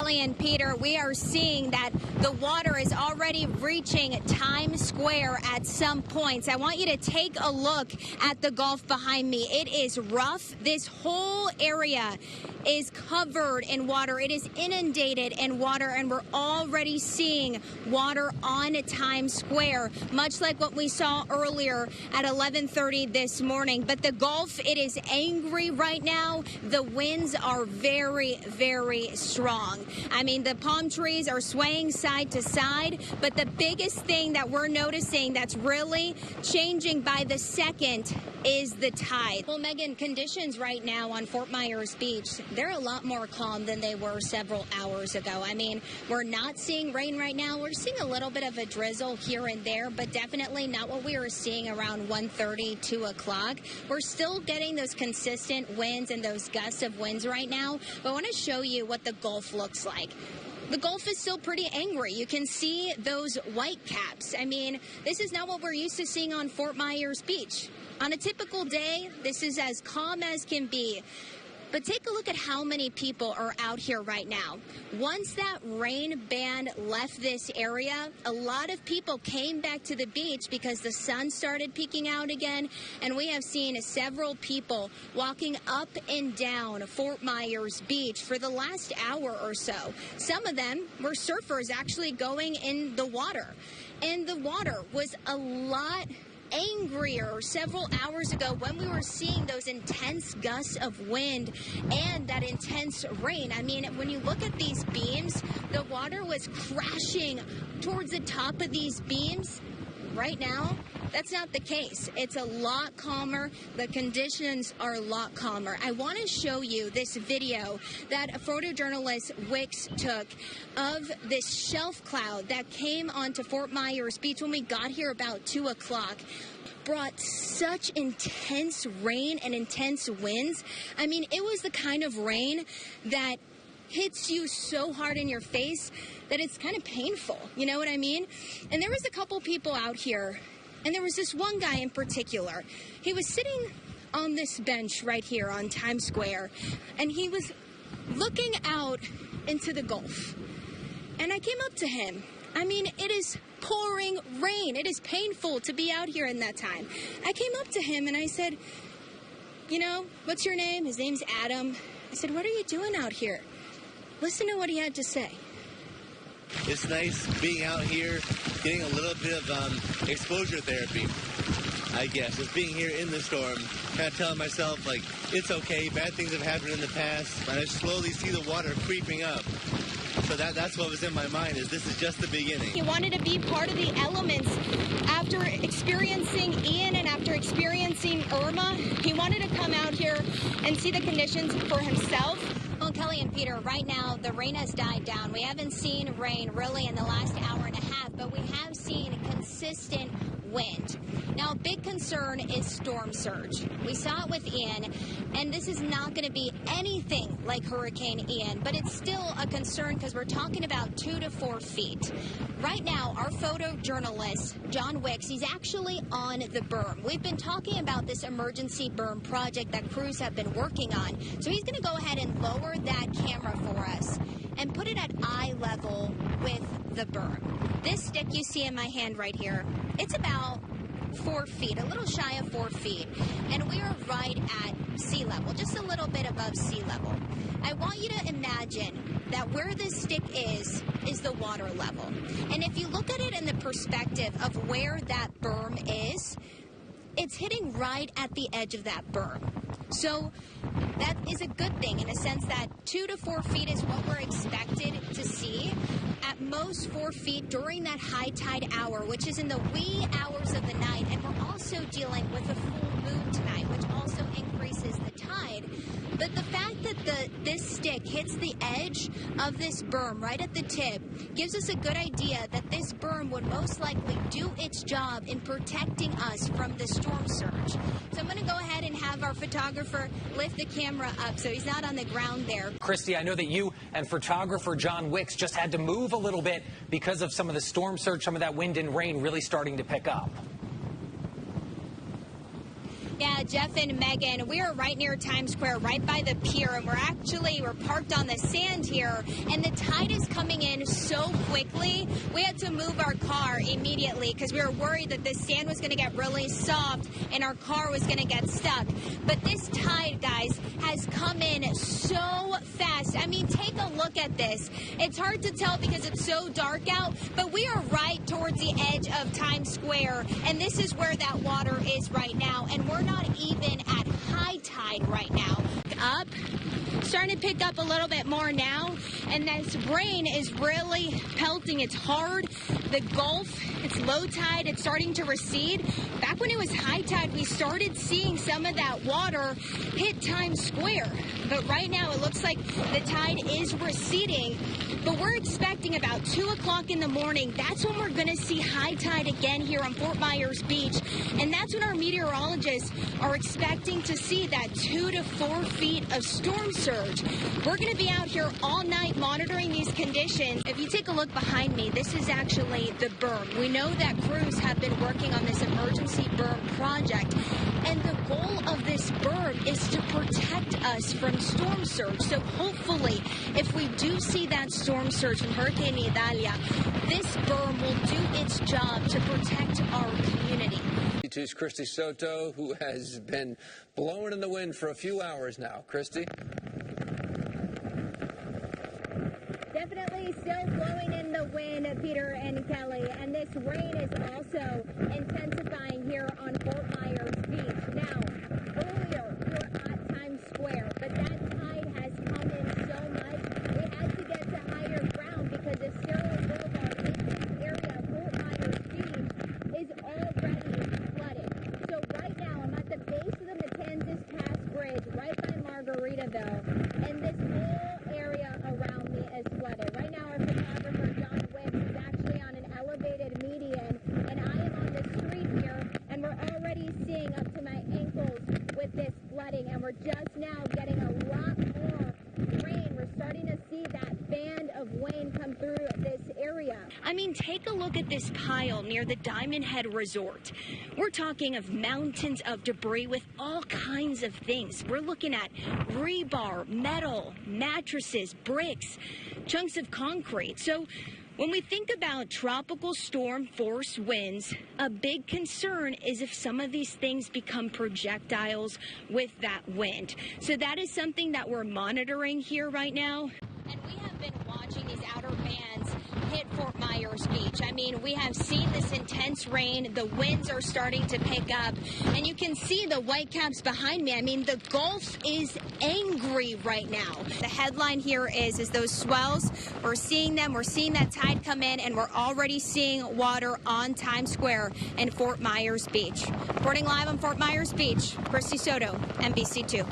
Kelly and Peter, we are seeing that the water is already reaching Times Square at some points. I want you to take a look at the Gulf behind me. It is rough. This whole area is covered in water. It is inundated in water, and we're already seeing water on Times Square, much like what we saw earlier at 11:30 this morning. But the Gulf, it is angry right now. The winds are very, very strong. I mean, the palm trees are swaying side to side, but the biggest thing that we're noticing that's really changing by the second is the tide. Well, Megan, conditions right now on Fort Myers Beach, they're a lot more calm than they were several hours ago. I mean, we're not seeing rain right now. We're seeing a little bit of a drizzle here and there, but definitely not what we were seeing around 1:30, 2 o'clock. We're still getting those consistent winds and those gusts of winds right now, but I want to show you what the Gulf looks like. The Gulf is still pretty angry. You can see those white caps. I mean, this is not what we're used to seeing on Fort Myers Beach. On a typical day, this is as calm as can be. But take a look at how many people are out here right now. Once that rain ban left this area, a lot of people came back to the beach because the sun started peeking out again, and we have seen several people walking up and down Fort Myers Beach for the last hour or so. Some of them were surfers actually going in the water, and the water was a lot angrier several hours ago when we were seeing those intense gusts of wind and that intense rain. I mean, when you look at these beams, the water was crashing towards the top of these beams. Right now, that's not the case. It's a lot calmer. The conditions are a lot calmer. I want to show you this video that a photojournalist Wicks took of this shelf cloud that came onto Fort Myers Beach when we got here about 2 o'clock. Brought such intense rain and intense winds. I mean, it was the kind of rain that hits you so hard in your face that it's kind of painful. You know what I mean? And there was a couple people out here, and there was this one guy in particular. He was sitting on this bench right here on Times Square, and he was looking out into the Gulf. And I came up to him. I mean, it is pouring rain. It is painful to be out here in that time. I came up to him and I said, you know, what's your name? His name's Adam. I said, what are you doing out here? Listen to what he had to say. It's nice being out here, getting a little bit of exposure therapy, I guess. Just being here in the storm, kind of telling myself, like, it's okay, bad things have happened in the past, and I slowly see the water creeping up. So that's what was in my mind, is this is just the beginning. He wanted to be part of the elements after experiencing Ian and after experiencing Irma. He wanted to come out here and see the conditions for himself. Well, Kelly and Peter, right now the rain has died down. We haven't seen rain really in the last hour and a half, but we have seen consistent wind. Now, a big concern is storm surge. We saw it with Ian, and this is not going to be anything like Hurricane Ian, but it's still a concern because we're talking about 2 to 4 feet. Right now, our photojournalist, John Wicks, he's actually on the berm. We've been talking about this emergency berm project that crews have been working on, so he's going to go ahead and lower that camera for us and put it at eye level with the berm. This stick you see in my hand right here, it's about 4 feet, a little shy of 4 feet, and we are right at sea level, just a little bit above sea level. I want you to imagine that where this stick is the water level. And if you look at it in the perspective of where that berm is, it's hitting right at the edge of that berm. So that is a good thing in a sense that 2 to 4 feet is what we're expected to see. At most 4 feet during that high tide hour, which is in the wee hours of the night. And we're also dealing with a full moon tonight, which also increases the tide. But the fact that this stick hits the edge of this berm right at the tip gives us a good idea that this berm would most likely do its job in protecting us from the storm surge. So I'm going to go ahead and have our photographer lift the camera up so he's not on the ground there. Christy, I know that you and photographer John Wicks just had to move a little bit because of some of the storm surge, some of that wind and rain really starting to pick up. Yeah, Jeff and Megan, we are right near Times Square, right by the pier, and we're parked on the sand here, and the tide is coming in so quickly, we had to move our car immediately because we were worried that the sand was going to get really soft and our car was going to get stuck. But this tide, guys, has come in so fast. I mean, take a look at this. It's hard to tell because it's so dark out, but we are right towards the edge of Times Square, and this is where that water is right now, and we're not even at high tide right now. Up, starting to pick up a little bit more now, and this rain is really pelting. It's hard. The Gulf, it's low tide, it's starting to recede. Back when it was high tide, we started seeing some of that water hit Times Square, but right now it looks like the tide is receding. But we're expecting about 2 o'clock in the morning. That's when we're going to see high tide again here on Fort Myers Beach. And that's when our meteorologists are expecting to see that 2 to 4 feet of storm surge. We're going to be out here all night monitoring these conditions. If you take a look behind me, this is actually the berm. We know that crews have been working on this emergency berm project. And the goal of this berm is to protect us from storm surge. So hopefully, if we do see that storm surge from Hurricane Idalia, this berm will do its job to protect our community. It's Christy Soto, who has been blowing in the wind for a few hours now. Christy? Definitely still blowing in the wind, Peter and Kelly, and this rain is also intensifying here on Fort Myers Beach. Now, earlier we were at Times Square, but that tide has come in so much, we had to get to higher ground because the Sterling Boulevard in this area of Fort Myers Beach is already flooded. So right now I'm at the base of the Matanzas Pass Bridge, right by Margaritaville, and this whole area around me is flooded. Right now our photographer John Wicks is actually on an elevated median, and I am on the street here, and we're already seeing up to my ankles with this flooding, and we're just now getting a lot more rain. We're starting to see that band of rain come through this area. I mean, take a look at this pile near the Diamond Head Resort. We're talking of mountains of debris with all kinds of things. We're looking at rebar, metal, mattresses, bricks, chunks of concrete. So when we think about tropical storm force winds, a big concern is if some of these things become projectiles with that wind. So that is something that we're monitoring here right now. And we have been watching these outer bands hit Fort Myers Beach. I mean, we have seen this intense rain. The winds are starting to pick up, and you can see the whitecaps behind me. I mean, the Gulf is angry right now. The headline here is those swells. We're seeing them. We're seeing that tide come in, and we're already seeing water on Times Square in Fort Myers Beach. Reporting live on Fort Myers Beach, Christy Soto, NBC2.